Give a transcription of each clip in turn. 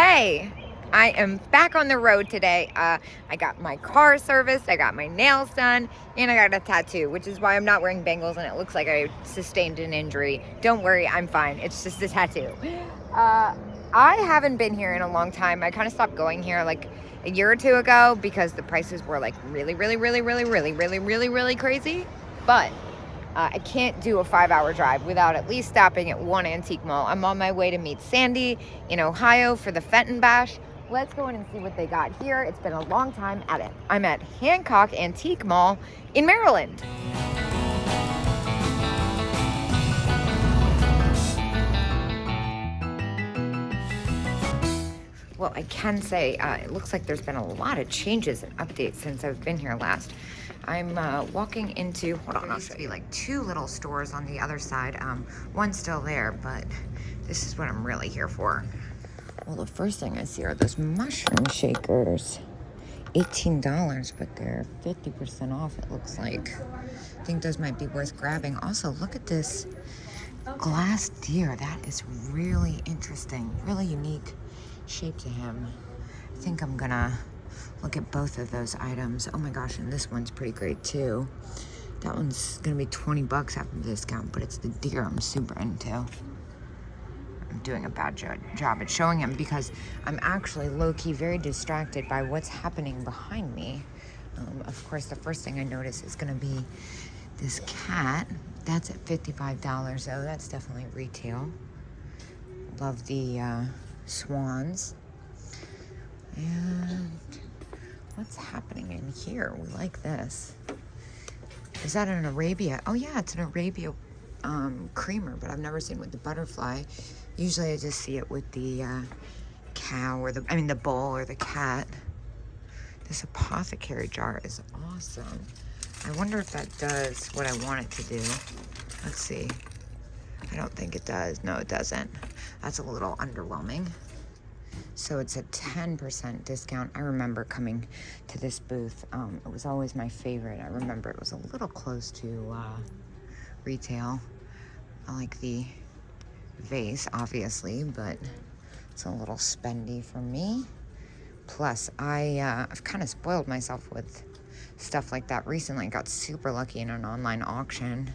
Hey, I am back on the road today. I got my car serviced, I got my nails done, and I got a tattoo, which is why I'm not wearing bangles and it looks like I sustained an injury. Don't worry, I'm fine. It's just a tattoo. I haven't been here in a long time. I kind of stopped going here like a year or two ago because the prices were like really crazy. But I can't do a 5-hour drive without at least stopping at one antique mall. I'm on my way to meet Sandy in Ohio for the Fenton Bash. Let's go in and see what they got here. It's been a long time at it. I'm at Hancock Antique Mall in Maryland. Well, I can say it looks like there's been a lot of changes and updates since I've been here last. I'm walking into, hold on, I'll show you, like 2 little stores on the other side. One's still there, but this is what I'm really here for. Well, the first thing I see are those mushroom shakers. $18, but they're 50% off, it looks like. I think those might be worth grabbing. Also, look at this glass deer. That is really interesting, really unique shape to him. I think I'm gonna look at both of those items. Oh my gosh, and this one's pretty great too. That one's gonna be $20 after the discount, but it's the deer I'm super into. I'm doing a bad job at showing him because I'm actually low-key very distracted by what's happening behind me. Of course, the first thing I notice is gonna be this cat. That's at $55 though. That's definitely retail. Love the swans. And what's happening in here? We like this. Is that an Arabia? Oh yeah, it's an Arabia creamer, but I've never seen with the butterfly. Usually I just see it with the cow or the bull or the cat. This apothecary jar is awesome. I wonder if that does what I want it to do. Let's see. I don't think it does. No, it doesn't. That's a little underwhelming. So it's a 10% discount. I remember coming to this booth. It was always my favorite. I remember it was a little close to retail. I like the vase, obviously, but it's a little spendy for me. Plus, I've kind of spoiled myself with stuff like that recently. I got super lucky in an online auction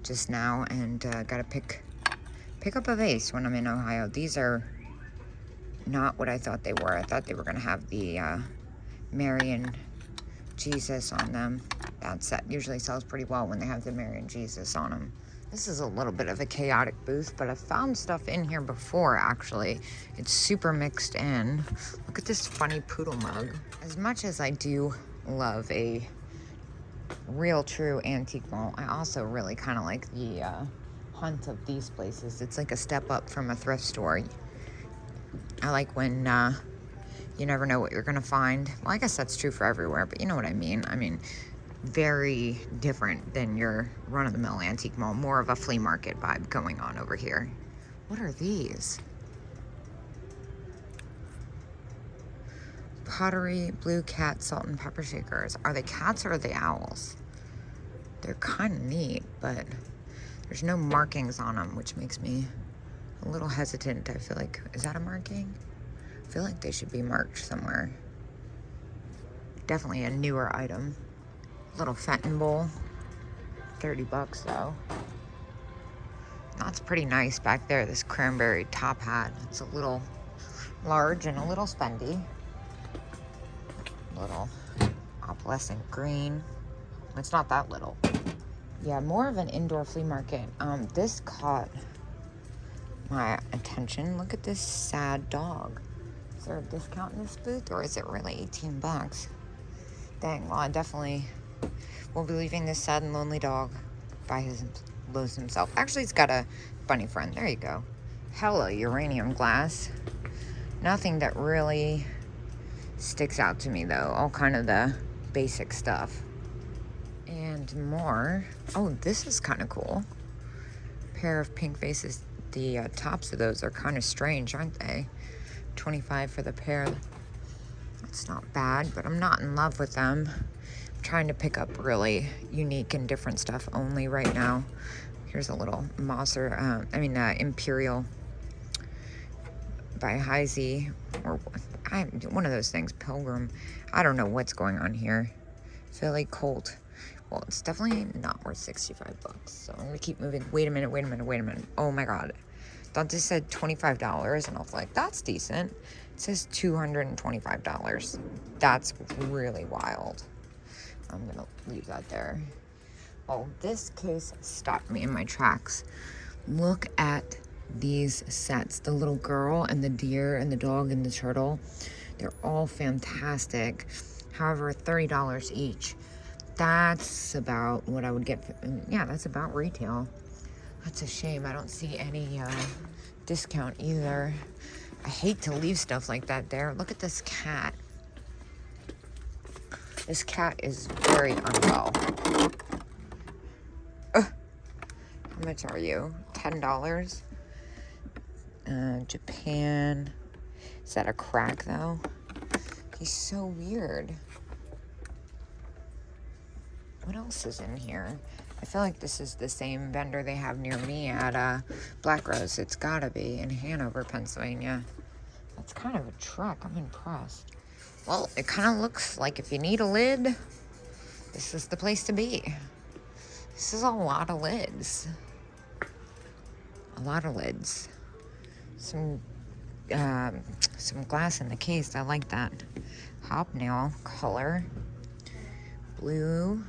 just now and got to pick up a vase when I'm in Ohio. These are not what I thought they were. I thought they were going to have the Mary and Jesus on them. That set usually sells pretty well when they have the Mary and Jesus on them. This is a little bit of a chaotic booth, but I found stuff in here before, actually. It's super mixed in. Look at this funny poodle mug. As much as I do love a real true antique mall, I also really kind of like the hunt of these places. It's like a step up from a thrift store. I like when you never know what you're gonna find. Well, I guess that's true for everywhere, but you know what I mean. I mean, very different than your run-of-the-mill antique mall. More of a flea market vibe going on over here. What are these? Pottery blue cat salt and pepper shakers. Are they cats or are they owls? They're kind of neat, but there's no markings on them, which makes me a little hesitant. I feel like, is that a marking? I feel like they should be marked somewhere. Definitely a newer item. Little Fenton bowl, $30 though. That's pretty nice back there, this cranberry top hat. It's a little large and a little spendy. Little opalescent green. It's not that little. Yeah, more of an indoor flea market. This caught my attention. Look at this sad dog. Is there a discount in this booth or is it really $18? Dang, well, I definitely will be leaving this sad and lonely dog by himself. Actually, he's got a bunny friend. There you go. Hello, uranium glass. Nothing that really sticks out to me though. All kind of the basic stuff. And more. Oh, this is kind of cool. Pair of pink vases. The tops of those are kind of strange, aren't they? $25 for the pair. That's not bad, but I'm not in love with them. I'm trying to pick up really unique and different stuff only right now. Here's a little Imperial by Heisey, or one of those things, Pilgrim. I don't know what's going on here. Philly Colt. Well, it's definitely not worth 65 bucks. So I'm gonna keep moving. Wait a minute. Oh my God. Thought this said $25, and I was like, that's decent. It says $225. That's really wild. I'm gonna leave that there. Oh, this case stopped me in my tracks. Look at these sets. The little girl and the deer and the dog and the turtle. They're all fantastic. However, $30 each. That's about what I would get. Yeah, that's about retail. That's a shame. I don't see any discount either. I hate to leave stuff like that there. Look at this cat. This cat is very unwell. How much are you? $10? Japan. Is that a crack though? He's so weird. What else is in here? I feel like this is the same vendor they have near me at Black Rose. It's gotta be in Hanover, Pennsylvania. That's kind of a truck. I'm impressed. Well, it kind of looks like if you need a lid, this is the place to be. This is a lot of lids. A lot of lids. Some glass in the case. I like that. Hobnail color. Blue.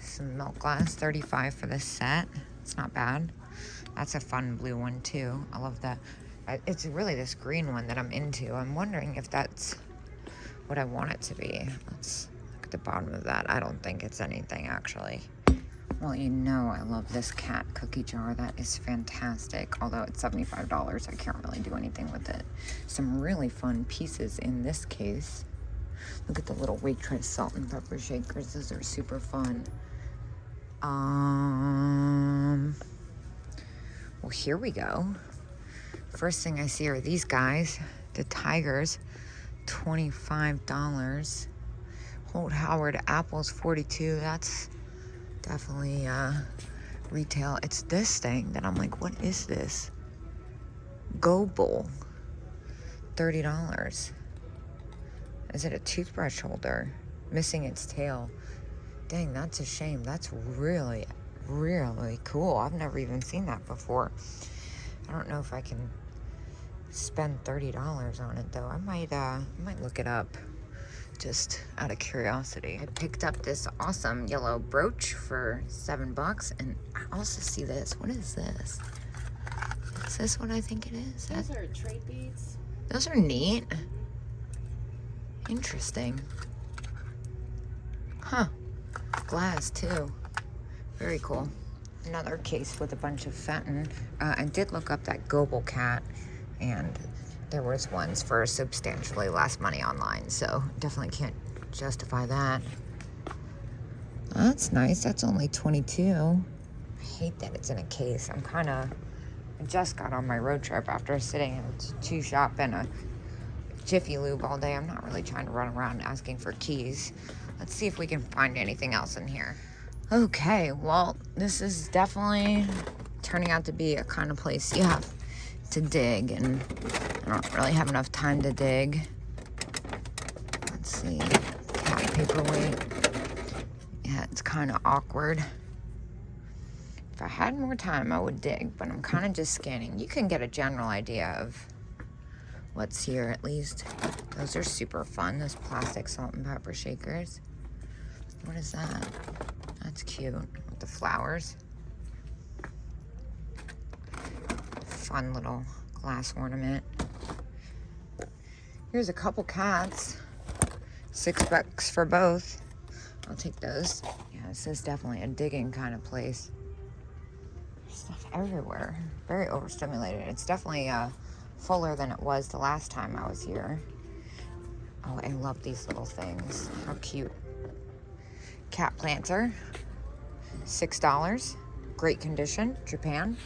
Some milk glass. $35 for this set. It's not bad. That's a fun blue one too. I love that. It's really this green one that I'm into. I'm wondering if that's what I want it to be. Let's look at the bottom of that. I don't think it's anything actually. Well, you know I love this cat cookie jar. That is fantastic. Although it's $75, I can't really do anything with it. Some really fun pieces in this case. Look at the little Waitress salt and pepper shakers. Those are super fun. Well, here we go. First thing I see are these guys, the Tigers, $25. Holt Howard apples, $42. That's definitely retail. It's this thing that I'm like, what is this? Go Bowl, $30. Is it a toothbrush holder? Missing its tail. Dang, that's a shame. That's really, really cool. I've never even seen that before. I don't know if I can spend $30 on it though. I might look it up just out of curiosity. I picked up this awesome yellow brooch for $7, and I also see this. What is this? Is this what I think it is? Those are trade beads. Those are neat. Interesting. Huh. Glass too. Very cool. Another case with a bunch of Fenton. I did look up that Goebel cat, and there was ones for substantially less money online, so definitely can't justify that. That's nice. That's only $22. I hate that it's in a case. I just got on my road trip after sitting in two shop and a Jiffy Lube all day. I'm not really trying to run around asking for keys. Let's see if we can find anything else in here. Okay, well, this is definitely turning out to be a kind of place you have to dig, and I don't really have enough time to dig. Let's see, cat paperweight. Yeah, it's kind of awkward. If I had more time, I would dig, but I'm kind of just scanning. You can get a general idea of what's here at least. Those are super fun, those plastic salt and pepper shakers. What is that? That's cute, with the flowers. Fun little glass ornament. Here's a couple cats. $6 for both. I'll take those. Yeah, this is definitely a digging kind of place. There's stuff everywhere. Very overstimulated. It's definitely fuller than it was the last time I was here. Oh, I love these little things. How cute. Cat planter. $6. Great condition. Japan.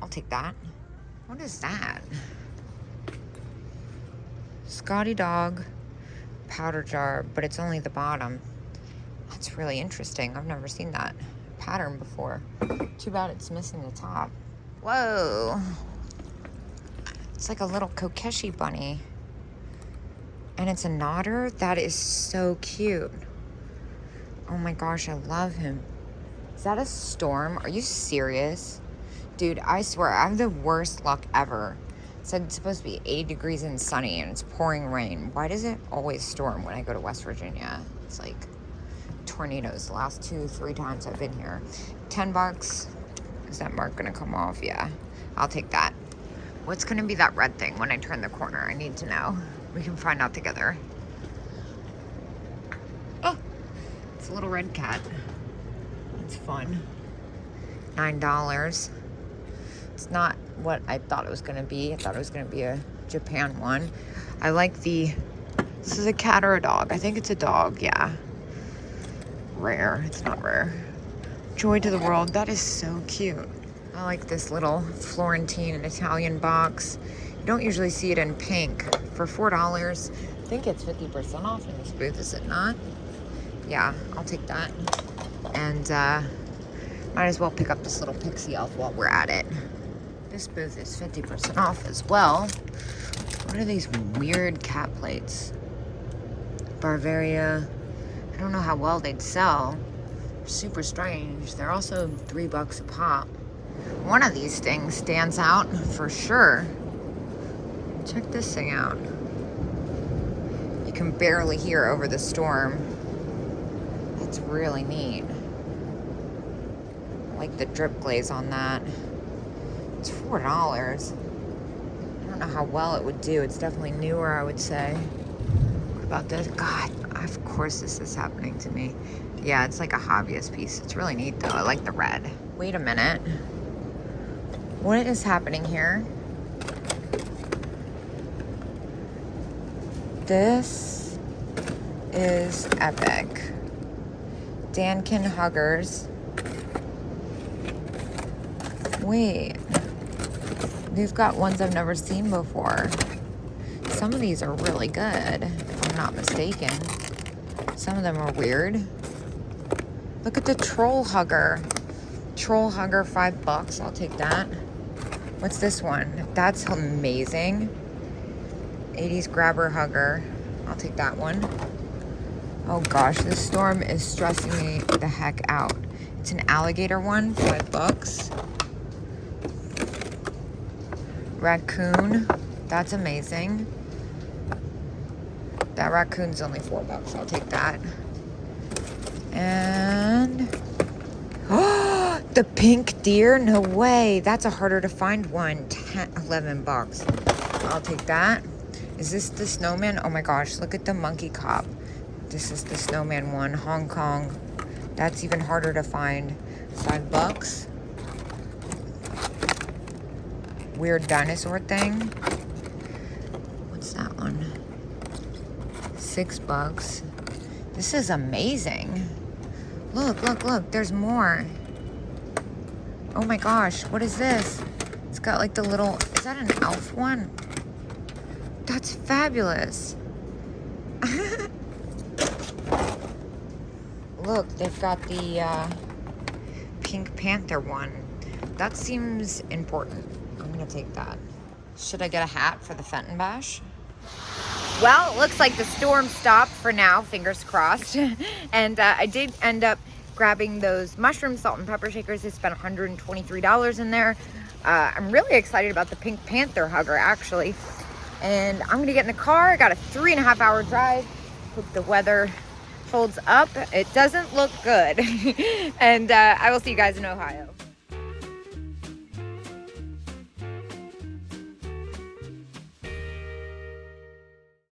I'll take that. What is that? Scotty dog powder jar, but it's only the bottom. That's really interesting. I've never seen that pattern before. Too bad it's missing the top. Whoa. It's like a little Kokeshi bunny. And it's a nodder. That is so cute. Oh my gosh, I love him. Is that a storm? Are you serious? Dude, I swear, I have the worst luck ever. It said it's supposed to be 80 degrees and sunny, and it's pouring rain. Why does it always storm when I go to West Virginia? It's like tornadoes the last 2-3 times I've been here. $10. Is that mark gonna come off? Yeah, I'll take that. What's gonna be that red thing when I turn the corner? I need to know. We can find out together. Oh, it's a little red cat. It's fun. $9. It's not what I thought it was gonna be. I thought it was gonna be a Japan one. I like this is a cat or a dog? I think it's a dog, yeah. Rare, it's not rare. Joy to the World, that is so cute. I like this little Florentine and Italian box. You don't usually see it in pink. For $4, I think it's 50% off in this booth, is it not? Yeah, I'll take that. And might as well pick up this little pixie elf while we're at it. This booth is 50% off as well. What are these weird cat plates? Bavaria. I don't know how well they'd sell. Super strange. They're also $3 a pop. One of these things stands out for sure. Check this thing out. You can barely hear over the storm. That's really neat. I like the drip glaze on that. It's $4. I don't know how well it would do. It's definitely newer, I would say. What about this? God, of course this is happening to me. Yeah, it's like a hobbyist piece. It's really neat though. I like the red. Wait a minute. What is happening here? This is epic. Dankin Huggers. Wait. They've got ones I've never seen before. Some of these are really good, if I'm not mistaken. Some of them are weird. Look at the Troll Hugger. Troll Hugger, $5. I'll take that. What's this one? That's amazing. 80s Grabber Hugger. I'll take that one. Oh gosh, this storm is stressing me the heck out. It's an alligator one, $5. Raccoon. That's amazing. That raccoon's only $4. I'll take that. And oh, the pink deer. No way. That's a harder to find one. $11. I'll take that. Is this the snowman? Oh my gosh, look at the monkey cop. This is the snowman one. Hong Kong. That's even harder to find. $5. Weird dinosaur thing. What's that one? $6. This is amazing. Look, look, look. There's more. Oh my gosh. What is this? It's got like the little... Is that an elf one? That's fabulous. Look, they've got the Pink Panther one. That seems important. I'm gonna take that. Should I get a hat for the Fenton Bash? Well, it looks like the storm stopped for now, fingers crossed. And I did end up grabbing those mushroom salt and pepper shakers. I spent $123 in there. I'm really excited about the Pink Panther Hugger, actually. And I'm gonna get in the car. I got a 3.5-hour drive. Hope the weather holds up. It doesn't look good. And I will see you guys in Ohio.